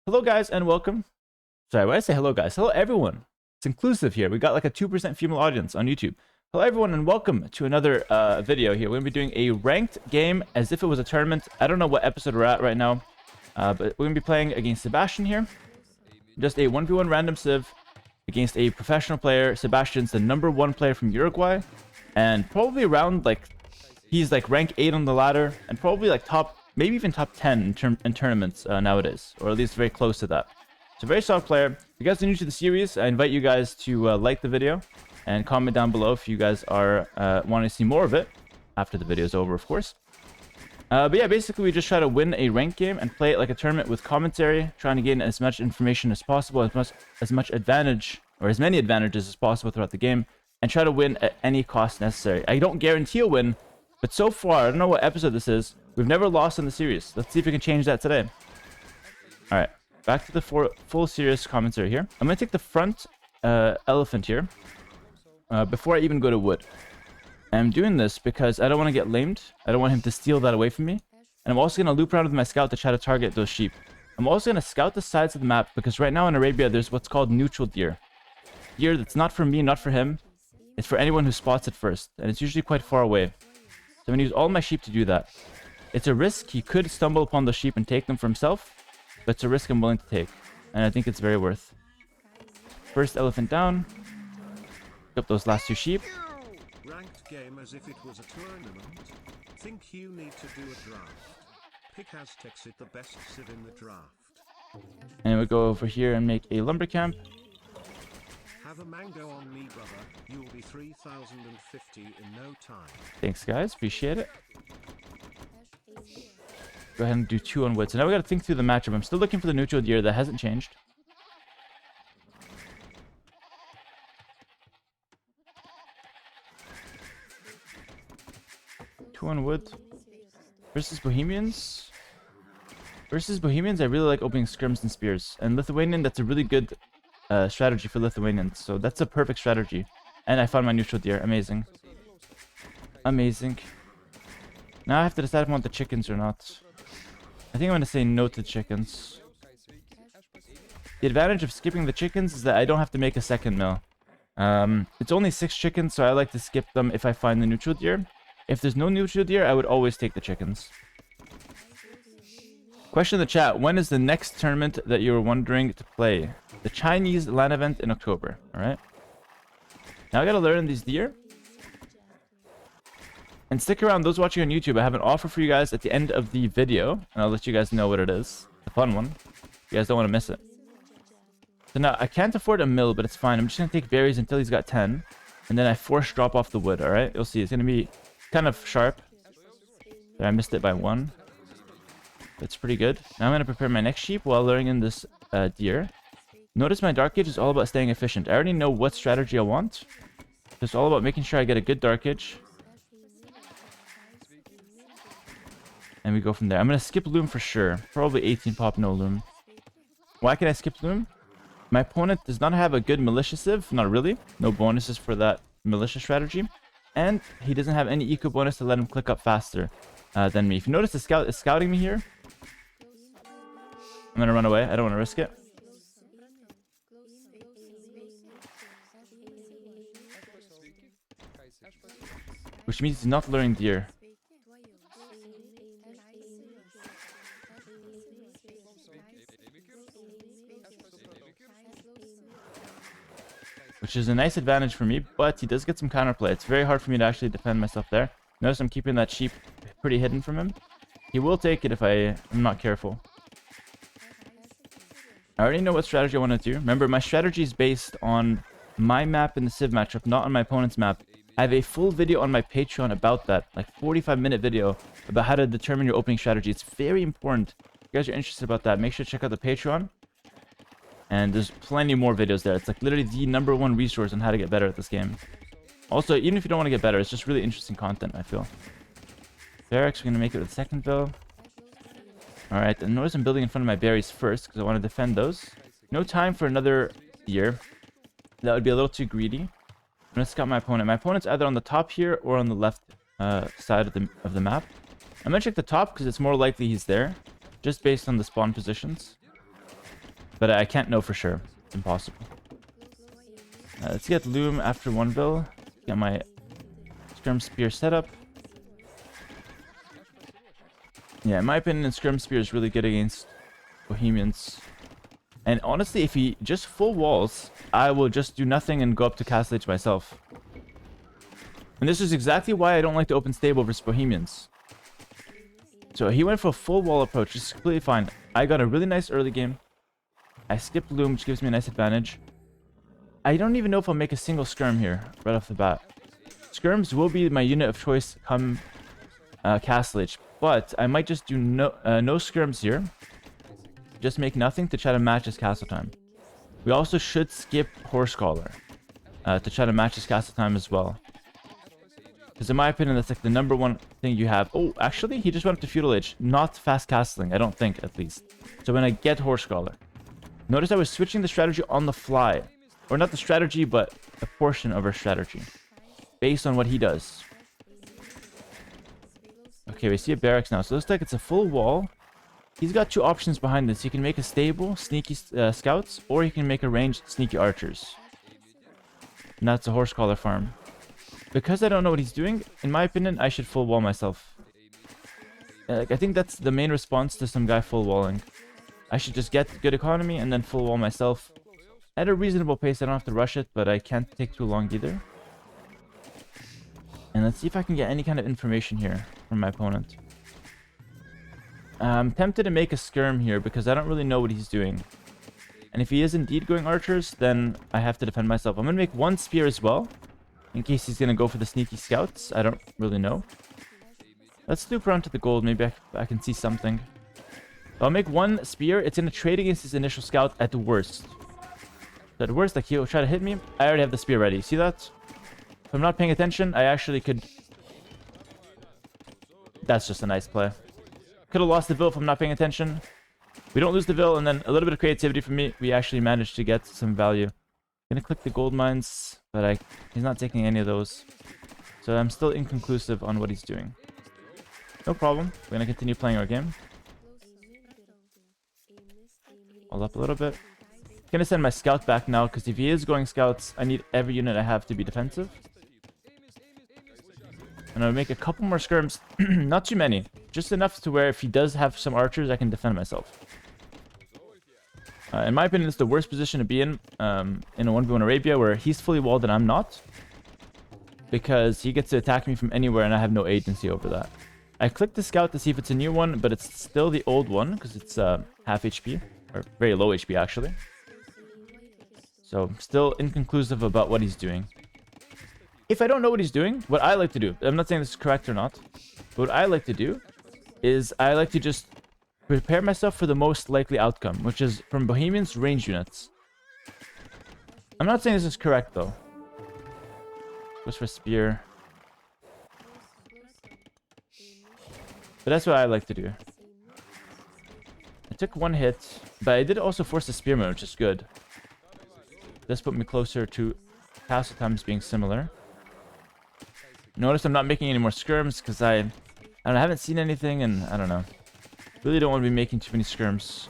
Hello guys and welcome. Sorry, why did I say hello guys? Hello everyone. It's inclusive here. We got like a 2% female audience on YouTube. Hello everyone and welcome to another video here. We're going to be doing a ranked game as if it was a tournament. I don't know what episode we're at right now. But we're going to be playing against Sebastian here. Just a 1v1 random civ against a professional player. Sebastian's the #1 player from Uruguay. And probably around like, he's like rank 8 on the ladder. And probably like maybe even top 10 in tournaments nowadays, or at least very close to that. So very solid player. If you guys are new to the series, I invite you guys to like the video and comment down below if you guys are wanting to see more of it after the video is over, of course. But yeah, basically we just try to win a ranked game and play it like a tournament with commentary, trying to gain as much information as possible, as much advantage, or as many advantages as possible throughout the game, and try to win at any cost necessary. I don't guarantee a win, but so far, I don't know what episode this is, we've never lost in the series. Let's see if we can change that today. Alright, back to the full serious commentary here. I'm going to take the front elephant here before I even go to wood. I'm doing this because I don't want to get lamed. I don't want him to steal that away from me. And I'm also going to loop around with my scout to try to target those sheep. I'm also going to scout the sides of the map because right now in Arabia, there's what's called neutral deer. Deer that's not for me, not for him. It's for anyone who spots it first. And it's usually quite far away. So I'm going to use all my sheep to do that. It's a risk. He could stumble upon the sheep and take them for himself, but it's a risk I'm willing to take, and I think it's very worth. First elephant down. Pick up those last 2 sheep. Ranked game as if it was a tournament. Think you need to do a draft. Pick Aztecs it the best civ in the draft. And we go over here and make a lumber camp. Have a mango on me, brother. You'll be 3050 in no time. Thanks, guys. Appreciate it. Go ahead and do 2 on wood. So now we got to think through the matchup. I'm still looking for the neutral deer. That hasn't changed. Two on wood. Versus Bohemians. Versus Bohemians, I really like opening scrims and spears. And Lithuanian, that's a really good strategy for Lithuanians. So that's a perfect strategy. And I found my neutral deer. Amazing. Amazing. Now I have to decide if I want the chickens or not. I think I'm going to say no to chickens. The advantage of skipping the chickens is that I don't have to make a second mill. It's only 6 chickens, so I like to skip them if I find the neutral deer. If there's no neutral deer, I would always take the chickens. Question in the chat. When is the next tournament that you were wondering to play? The Chinese LAN event in October. Alright. Now I gotta learn these deer. And stick around, those watching on YouTube, I have an offer for you guys at the end of the video. And I'll let you guys know what it is. It's a fun one. You guys don't want to miss it. So now, I can't afford a mill, but it's fine. I'm just going to take berries until he's got 10. And then I force drop off the wood, alright? You'll see, it's going to be kind of sharp. But I missed it by 1. That's pretty good. Now I'm going to prepare my next sheep while luring in this deer. Notice my dark age is all about staying efficient. I already know what strategy I want. It's all about making sure I get a good dark age. And we go from there. I'm going to skip loom for sure. Probably 18 pop, no loom. Why can I skip loom? My opponent does not have a good militia civ. Not really. No bonuses for that militia strategy. And he doesn't have any eco bonus to let him click up faster than me. If you notice the scout is scouting me here, I'm going to run away. I don't want to risk it. Which means he's not luring deer. Which is a nice advantage for me, but he does get some counterplay. It's very hard for me to actually defend myself there. Notice I'm keeping that sheep pretty hidden from him. He will take it if I'm not careful. I already know what strategy I want to do. Remember, my strategy is based on my map in the Civ matchup, not on my opponent's map. I have a full video on my Patreon about that, like 45-minute video about how to determine your opening strategy. It's very important. If you guys are interested about that, make sure to check out the Patreon. And there's plenty more videos there. It's like literally the #1 resource on how to get better at this game. Also, even if you don't want to get better, it's just really interesting content, I feel. Barracks, we're going to make it with the second bill. Alright, and notice I'm building in front of my berries first, because I want to defend those. No time for another deer. That would be a little too greedy. I'm going to scout my opponent. My opponent's either on the top here or on the left side of the map. I'm going to check the top because it's more likely he's there, just based on the spawn positions. But I can't know for sure. It's impossible. Let's get Loom after 1 bill. Get my Skirm Spear set up. Yeah, in my opinion, Skirm Spear is really good against Bohemians. And honestly, if he just full walls, I will just do nothing and go up to Castle Age myself. And this is exactly why I don't like to open stable versus Bohemians. So he went for a full wall approach, which is completely fine. I got a really nice early game. I skipped Loom, which gives me a nice advantage. I don't even know if I'll make a single Skirm here, right off the bat. Skirms will be my unit of choice come Castle Age. But I might just do no Skirms here. Just make nothing to try to match his castle time. We also should skip Horse Collar to try to match his castle time as well. Because in my opinion, that's like the #1 thing you have. Oh, actually, he just went up to Feudal Age. Not fast castling, I don't think, at least. So when I get Horse Collar. Notice I was switching the strategy on the fly. Or not the strategy, but a portion of our strategy. Based on what he does. Okay, we see a barracks now. So it looks like it's a full wall. He's got 2 options behind this. He can make a stable, sneaky scouts, or he can make a ranged, sneaky archers. And that's a Horse Collar farm. Because I don't know what he's doing, in my opinion, I should full wall myself. I think that's the main response to some guy full walling. I should just get good economy and then full wall myself. At a reasonable pace, I don't have to rush it, but I can't take too long either. And let's see if I can get any kind of information here from my opponent. I'm tempted to make a Skirm here because I don't really know what he's doing. And if he is indeed going archers, then I have to defend myself. I'm going to make 1 spear as well. In case he's going to go for the sneaky scouts. I don't really know. Let's loop around to the gold. Maybe I can see something. I'll make 1 spear. It's going to trade against his initial scout at the worst. So at the worst, like he'll try to hit me. I already have the spear ready. See that? If I'm not paying attention, I actually could... That's just a nice play. Could have lost the Vil if I'm not paying attention. We don't lose the Vil, and then a little bit of creativity from me. We actually managed to get some value. Gonna click the gold mines, but he's not taking any of those. So I'm still inconclusive on what he's doing. No problem. We're gonna continue playing our game. Hold up a little bit. Gonna send my scout back now, because if he is going scouts, I need every unit I have to be defensive. And I'll make a couple more skirms. Not too many. Just enough to where if he does have some archers, I can defend myself. In my opinion, it's the worst position to be in a 1v1 Arabia, where he's fully walled and I'm not. Because he gets to attack me from anywhere and I have no agency over that. I clicked the scout to see if it's a new one, but it's still the old one, because it's half HP. Or very low HP, actually. So, still inconclusive about what he's doing. If I don't know what he's doing, what I like to do, I'm not saying this is correct or not, but what I like to do is I like to just prepare myself for the most likely outcome, which is from Bohemians, range units. I'm not saying this is correct, though. Goes for spear. But that's what I like to do. I took 1 hit, but I did also force the spearman, which is good. This put me closer to castle times being similar. Notice I'm not making any more skirms because I haven't seen anything, and I don't know. Really don't want to be making too many skirms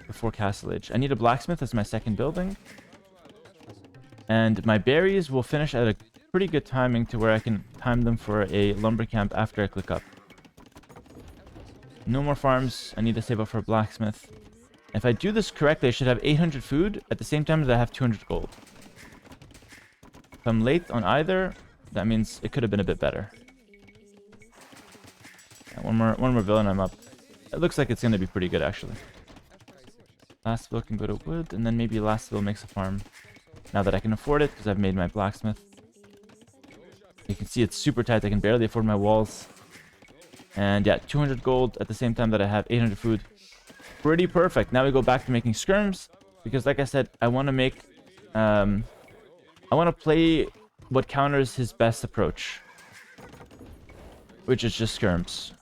before Castle Age. I need a blacksmith as my second building. And my berries will finish at a pretty good timing to where I can time them for a lumber camp after I click up. No more farms. I need to save up for a blacksmith. If I do this correctly, I should have 800 food at the same time that I have 200 gold. If I'm late on either, that means it could have been a bit better. Yeah, one more villain, I'm up. It looks like it's going to be pretty good, actually. Last bill can go to wood, and then maybe last bill makes a farm. Now that I can afford it, because I've made my blacksmith. You can see it's super tight. I can barely afford my walls. And yeah, 200 gold at the same time that I have 800 food. Pretty perfect. Now we go back to making skirms, because like I said, I want to make... I want to play what counters his best approach. Which is just skirms.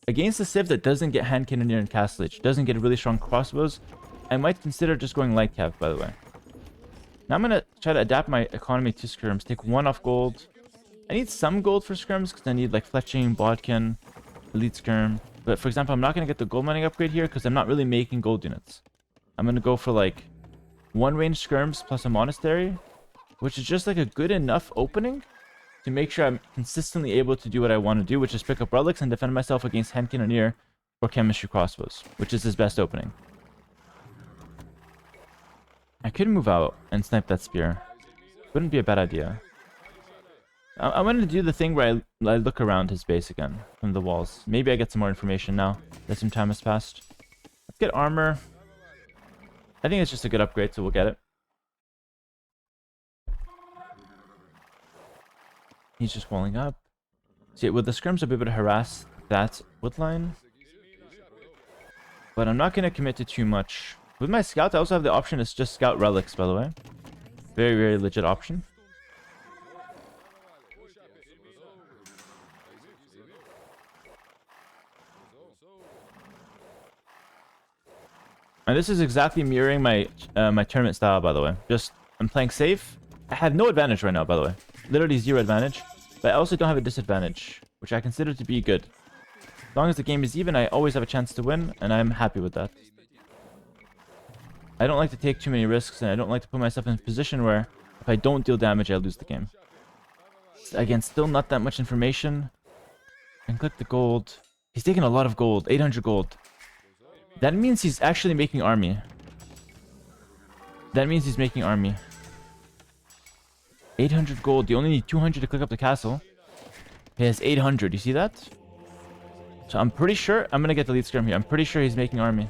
Against a civ that doesn't get hand cannoneer and castle age, doesn't get really strong crossbows, I might consider just going light cav, by the way. Now I'm going to try to adapt my economy to skirms. Take 1 off gold. I need some gold for skirms because I need like fletching, bodkin, elite skirm. But for example, I'm not going to get the gold mining upgrade here because I'm not really making gold units. I'm gonna go for like 1 range skirms plus a monastery, which is just like a good enough opening to make sure I'm consistently able to do what I want to do, which is pick up relics and defend myself against hand cannoneer or chemistry crossbows, which is his best opening. I could move out and snipe that spear. Wouldn't be a bad idea. I'm going to do the thing where I look around his base again from the walls. Maybe I get some more information now that some time has passed. Let's get armor. I think it's just a good upgrade, so we'll get it. He's just walling up. See, with the scrims, I'll be able to harass that wood line. But I'm not going to commit to too much. With my scout, I also have the option to just scout relics, by the way. Very, very legit option. And this is exactly mirroring my my tournament style, by the way. Just, I'm playing safe. I have no advantage right now, by the way. Literally 0 advantage. But I also don't have a disadvantage, which I consider to be good. As long as the game is even, I always have a chance to win, and I'm happy with that. I don't like to take too many risks, and I don't like to put myself in a position where if I don't deal damage, I lose the game. Again, still not that much information. And click the gold. He's taking a lot of gold, 800 gold. That means he's actually making army. That means he's making army. 800 gold. You only need 200 to click up the castle. He has 800. You see that? So I'm pretty sure I'm going to get the lead scrim here. I'm pretty sure he's making army.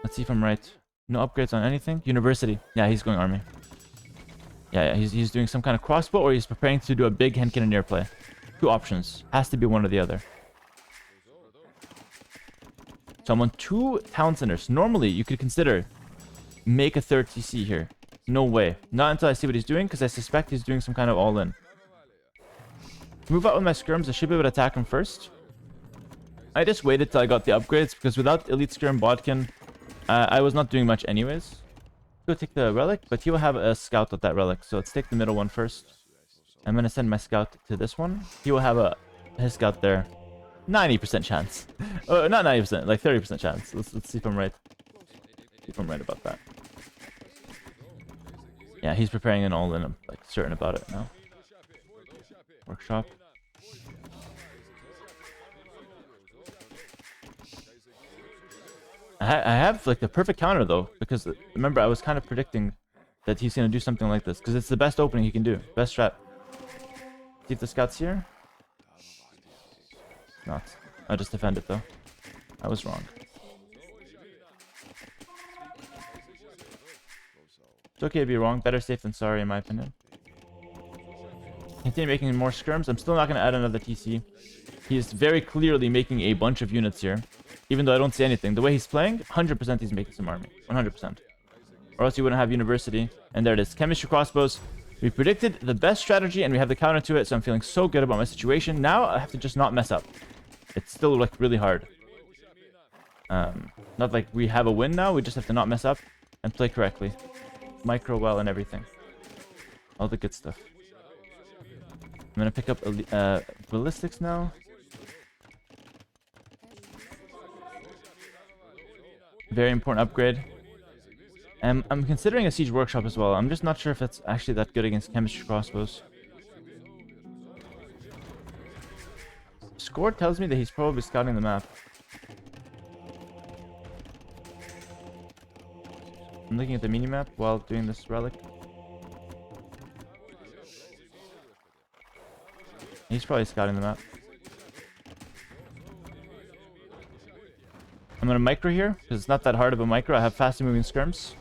Let's see if I'm right. No upgrades on anything. University. Yeah, he's going army. Yeah, he's doing some kind of crossbow, or he's preparing to do a big hand cannoneer play. 2 options. Has to be one or the other. So I'm on 2 town centers. Normally, you could consider make a 3rd TC here. No way. Not until I see what he's doing, because I suspect he's doing some kind of all-in. Move out with my skirms. I should be able to attack him first. I just waited till I got the upgrades, because without Elite Skirm Bodkin, I was not doing much anyways. Go take the relic, but he will have a scout with that relic. So let's take the middle one first. I'm going to send my scout to this one. He will have his scout there. 90% chance. Oh, not 90%, like 30% chance. Let's see if I'm right. See if I'm right about that. Yeah, he's preparing an all-in. I'm like certain about it now. Workshop. I have like the perfect counter though, because remember I was kind of predicting that he's gonna do something like this, because it's the best opening he can do. Best strat. See if the scout's here. Not. I'll just defend it though. I was wrong. It's okay to be wrong. Better safe than sorry in my opinion. Continue making more skirms. I'm still not going to add another TC. He is very clearly making a bunch of units here. Even though I don't see anything. The way he's playing, 100% he's making some army. 100%. Or else he wouldn't have university. And there it is. Chemistry crossbows. We predicted the best strategy and we have the counter to it. So I'm feeling so good about my situation. Now I have to just not mess up. It's still like really hard. Not like we have a win now. We just have to not mess up and play correctly. Micro well and everything. All the good stuff. I'm gonna pick up ballistics now. Very important upgrade. And I'm considering a siege workshop as well. I'm just not sure if it's actually that good against chemistry crossbows. Score tells me that he's probably scouting the map. I'm looking at the minimap while doing this relic. He's probably scouting the map. I'm gonna micro here, because it's not that hard of a micro. I have fast moving skirms.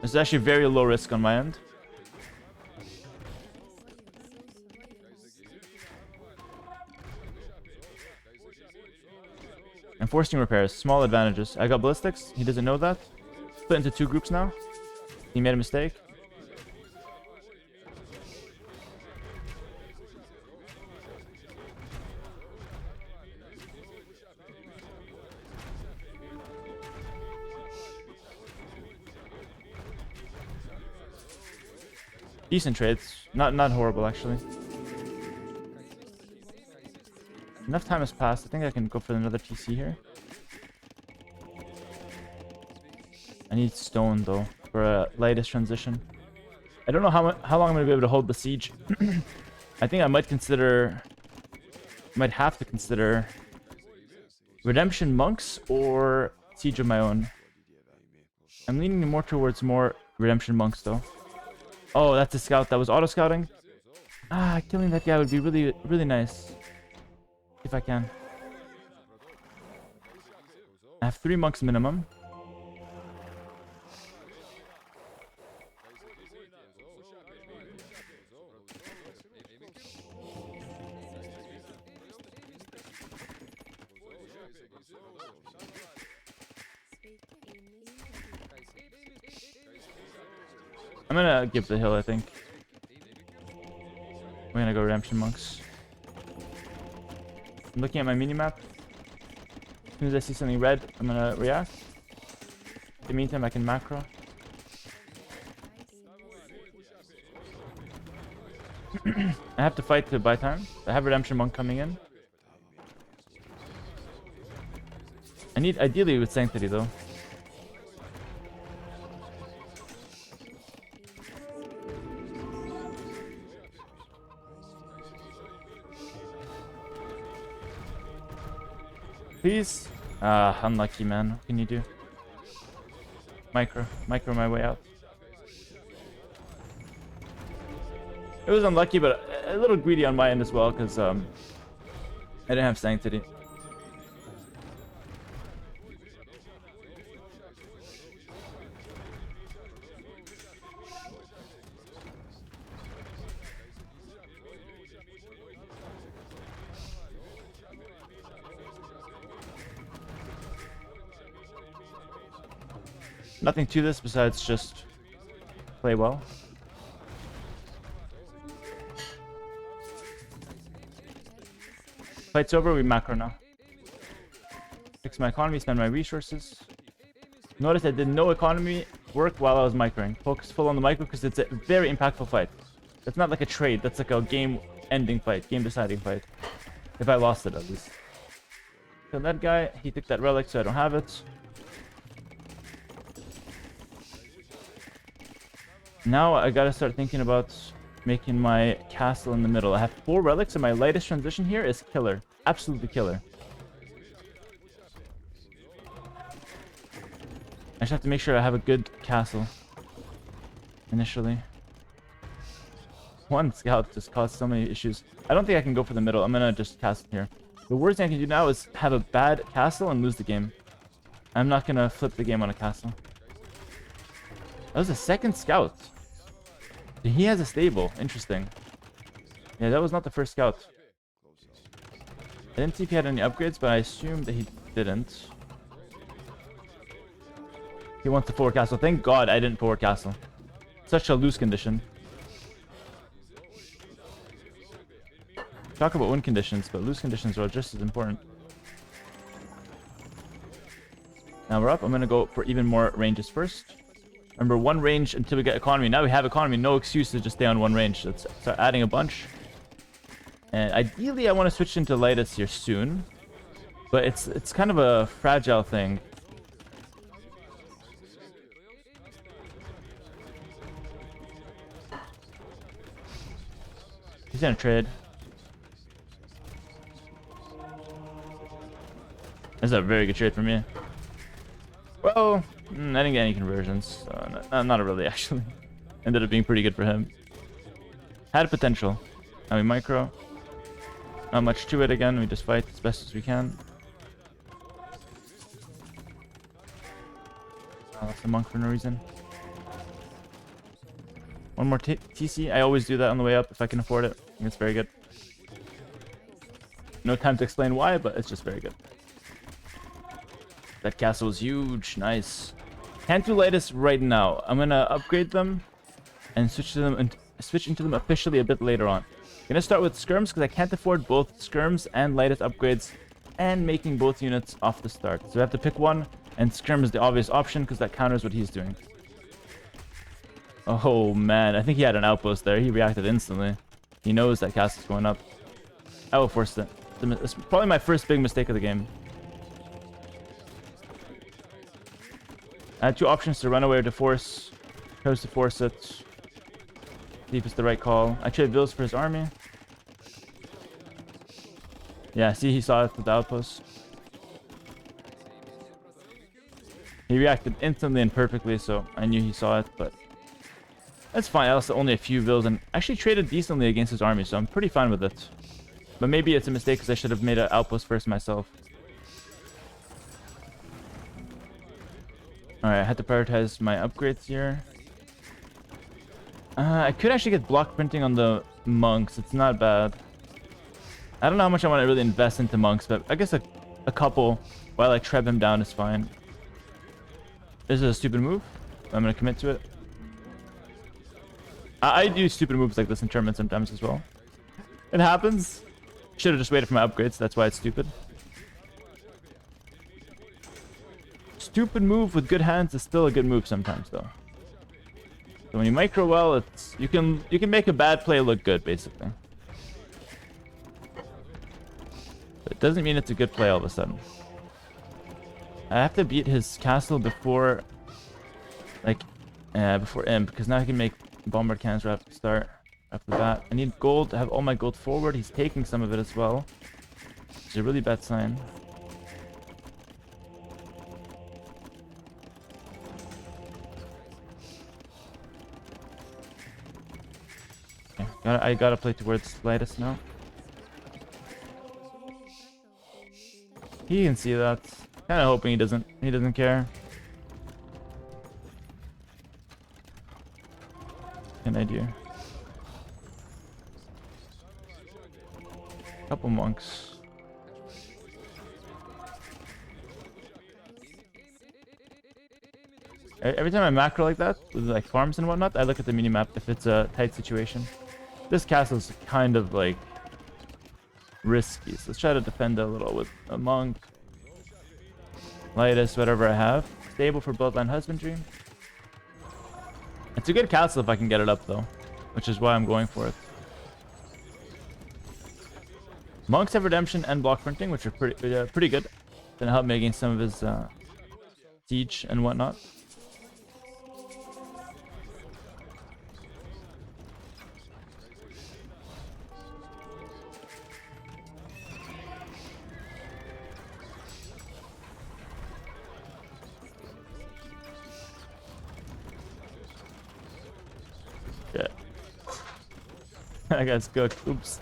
This is actually very low risk on my end. Enforcing repairs, small advantages. I got ballistics, he doesn't know that. Split into 2 groups now. He made a mistake. Decent trades. Not horrible, actually. Enough time has passed. I think I can go for another TC here. I need stone though for a lightest transition. I don't know how long I'm gonna be able to hold the siege. I think I might have to consider redemption monks or siege of my own. I'm leaning more towards more redemption monks though. Oh, that's a scout that was auto scouting. Ah, killing that guy would be really, really nice if I can. I have 3 monks minimum. I'm gonna give the hill, I think. We're gonna go redemption monks. I'm looking at my minimap. As soon as I see something red, I'm gonna react. In the meantime, I can macro. I have to fight to buy time. I have redemption monk coming in. I need ideally with sanctity though. Please. Ah, unlucky, man. What can you do? Micro my way out. It was unlucky, but a little greedy on my end as well, because I didn't have sanctity. Nothing to this besides just play well. Fight's over, we macro now. Fix my economy, spend my resources. Notice I did no economy work while I was microing. Focus full on the micro because it's a very impactful fight. That's not like a trade, that's like a game-ending fight, game-deciding fight. If I lost it, at least. Kill that guy, he took that relic, so I don't have it. Now I gotta start thinking about making my castle in the middle. I have 4 relics and my lightest transition here is killer. Absolutely killer. I just have to make sure I have a good castle initially. 1 scout just caused so many issues. I don't think I can go for the middle. I'm gonna just castle here. The worst thing I can do now is have a bad castle and lose the game. I'm not gonna flip the game on a castle. That was a 2nd scout. He has a stable. Interesting. Yeah, that was not the 1st scout. I didn't see if he had any upgrades, but I assumed that he didn't. He wants to forward castle. Thank God I didn't forward castle. Such a loose condition. Talk about win conditions, but loose conditions are just as important. Now we're up. I'm going to go for even more ranges first. Remember, 1 range until we get economy. Now we have economy. No excuse to just stay on 1 range. Let's start adding a bunch. And ideally, I want to switch into lightest here soon. But it's kind of a fragile thing. He's gonna trade. That's a very good trade for me. Well, I didn't get any conversions. So not really, actually. Ended up being pretty good for him. Had potential. Now we micro. Not much to it again. We just fight as best as we can. Oh, that's a monk for no reason. 1 more TC. I always do that on the way up if I can afford it. I think it's very good. No time to explain why, but it's just very good. That castle is huge. Nice. Can't do lightest right now. I'm gonna upgrade them and switch to them and switch into them officially a bit later on. I'm gonna start with skirms because I can't afford both skirms and lightest upgrades and making both units off the start. So I have to pick one, and skirm is the obvious option because that counters what he's doing. Oh man, I think he had an outpost there. He reacted instantly. He knows that castle's going up. I will force it. It's probably my first big mistake of the game. I had two options to run away or to force. Chose to force it. See if it's the right call. I traded bills for his army. Yeah, see, he saw it with the outpost. He reacted instantly and perfectly, so I knew he saw it, but that's fine. I lost only a few bills and actually traded decently against his army, so I'm pretty fine with it. But maybe it's a mistake because I should have made an outpost first myself. Alright, I had to prioritize my upgrades here. I could actually get block printing on the monks. It's not bad. I don't know how much I want to really invest into monks, but I guess a couple while I treb him down is fine. This is a stupid move. I'm going to commit to it. I do stupid moves like this in tournaments sometimes as well. It happens. Should have just waited for my upgrades. That's why it's stupid. Stupid move with good hands is still a good move sometimes, though. So when you micro well, it's you can make a bad play look good, basically. But it doesn't mean it's a good play all of a sudden. I have to beat his castle before, like, before imp, because now he can make bombard cannons right after the start, after that. I need gold to have all my gold forward. He's taking some of it as well. It's a really bad sign. I gotta play towards Lightus now. He can see that. Kind of hoping he doesn't. He doesn't care. An idea. Couple monks. Every time I macro like that, with like farms and whatnot, I look at the minimap if it's a tight situation. This castle is kind of like risky, so let's try to defend a little with a monk, Lightus, whatever I have. Stable for bloodline husbandry. It's a good castle if I can get it up though, which is why I'm going for it. Monks have redemption and block printing, which are pretty good. Gonna help me against some of his siege and whatnot. Yeah. I guess go. Oops.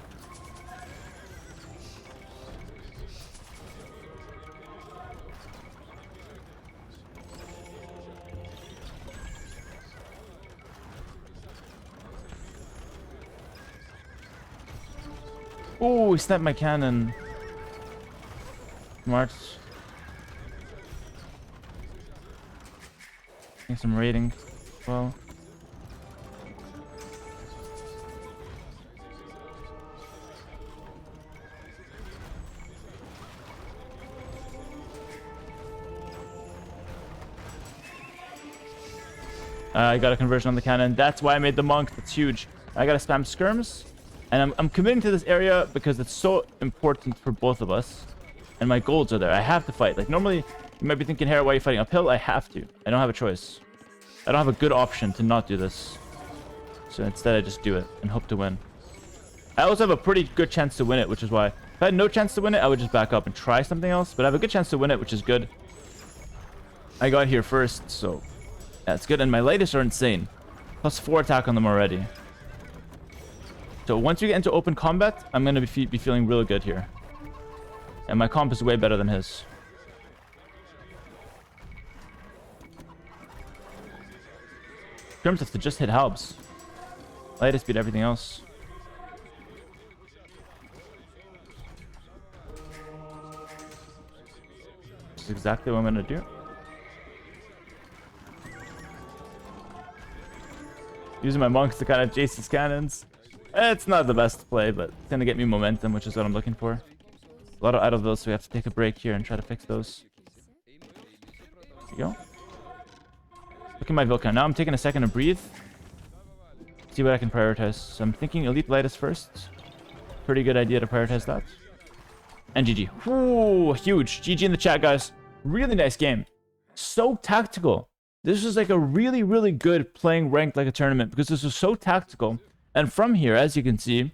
Oh, he snapped my cannon. Smart. Getting some rating. Well. I got a conversion on the cannon. That's why I made the monk. That's huge. I gotta spam skirms. And I'm committing to this area because it's so important for both of us. And my golds are there. I have to fight. Like, normally, you might be thinking, Hera, why are you fighting uphill? I have to. I don't have a choice. I don't have a good option to not do this. So instead, I just do it and hope to win. I also have a pretty good chance to win it, which is why. If I had no chance to win it, I would just back up and try something else. But I have a good chance to win it, which is good. I got here first, so that's good. And my Lightus are insane. +4 attack on them already. So once we get into open combat, I'm going to be feeling really good here. And my comp is way better than his. Skirms have to just hit halbs. Lightus beat everything else. This is exactly what I'm going to do. Using my monks to kind of chase his cannons. It's not the best play, but it's going to get me momentum, which is what I'm looking for. A lot of idle those, so we have to take a break here and try to fix those. There we go. Look at my Vilcan. Now I'm taking a second to breathe. See what I can prioritize. So I'm thinking Elite Lightus first. Pretty good idea to prioritize that. And GG. Ooh, huge. GG in the chat, guys. Really nice game. So tactical. This was like a really, really good playing ranked like a tournament because this was so tactical. And from here, as you can see,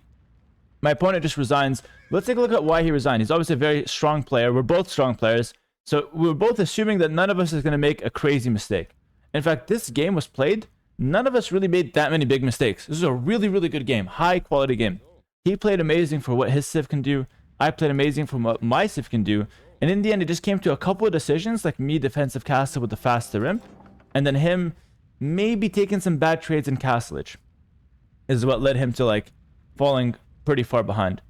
my opponent just resigns. Let's take a look at why he resigned. He's obviously a very strong player. We're both strong players. So we're both assuming that none of us is going to make a crazy mistake. In fact, this game was played. None of us really made that many big mistakes. This is a really, really good game. High quality game. He played amazing for what his civ can do. I played amazing for what my civ can do. And in the end, it just came to a couple of decisions, like me defensive castle with the faster imp, and then him maybe taking some bad trades in castlage is what led him to like falling pretty far behind.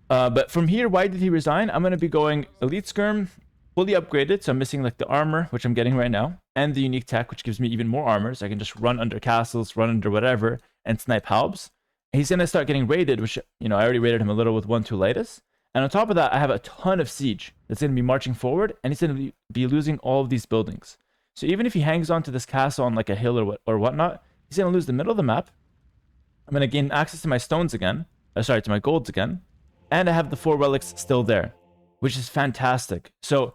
But from here, why did he resign? I'm going to be going Elite Skirm, fully upgraded, so I'm missing like the armor, which I'm getting right now, and the unique tech, which gives me even more armor, so I can just run under castles, run under whatever, and snipe halbs. He's going to start getting raided, which, you know, I already raided him a little with 1-2 latest. And on top of that, I have a ton of siege that's going to be marching forward, and he's going to be losing all of these buildings. So even if he hangs on to this castle on like a hill or whatnot, he's going to lose the middle of the map. I'm going to gain access to my stones again, to my golds again, and I have the 4 relics still there, which is fantastic. So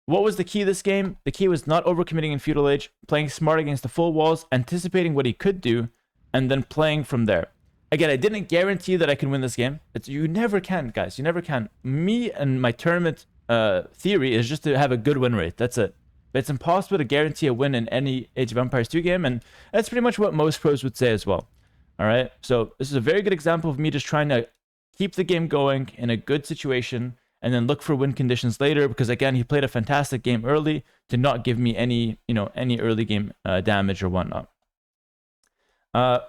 what was the key of this game? The key was not overcommitting in Feudal Age, playing smart against the full walls, anticipating what he could do, and then playing from there. Again, I didn't guarantee that I can win this game. You never can, guys. You never can. Me and my tournament theory is just to have a good win rate. That's it. But it's impossible to guarantee a win in any Age of Empires 2 game, and that's pretty much what most pros would say as well. All right? So this is a very good example of me just trying to keep the game going in a good situation and then look for win conditions later, because again, he played a fantastic game early to not give me any early game damage or whatnot.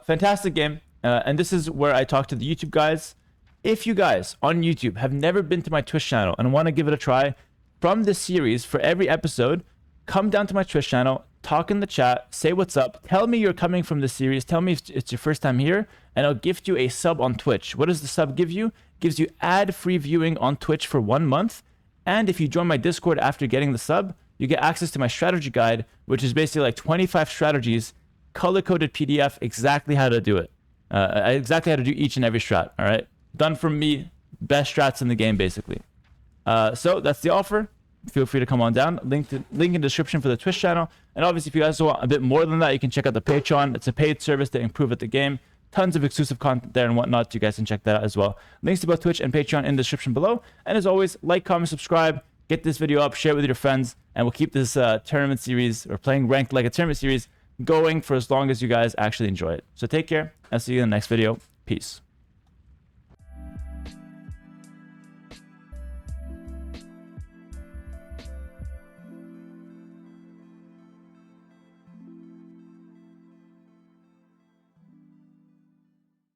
Fantastic game. And this is where I talk to the YouTube guys. If you guys on YouTube have never been to my Twitch channel and want to give it a try, from this series, for every episode, come down to my Twitch channel, talk in the chat, say what's up, tell me you're coming from this series, tell me if it's your first time here, and I'll gift you a sub on Twitch. What does the sub give you? It gives you ad-free viewing on Twitch for 1 month, and if you join my Discord after getting the sub, you get access to my strategy guide, which is basically like 25 strategies, color-coded PDF, exactly how to do it. Exactly how to do each and every strat, all right? Done from me, best strats in the game, basically. So that's the offer. Feel free to come on down. Link in the description for the Twitch channel. And obviously, if you guys want a bit more than that, you can check out the Patreon. It's a paid service to improve at the game. Tons of exclusive content there and whatnot. You guys can check that out as well. Links to both Twitch and Patreon in the description below. And as always, like, comment, subscribe. Get this video up, share it with your friends, and we'll keep this tournament series, or playing ranked like a tournament series, going for as long as you guys actually enjoy it. So take care. I'll see you in the next video. Peace.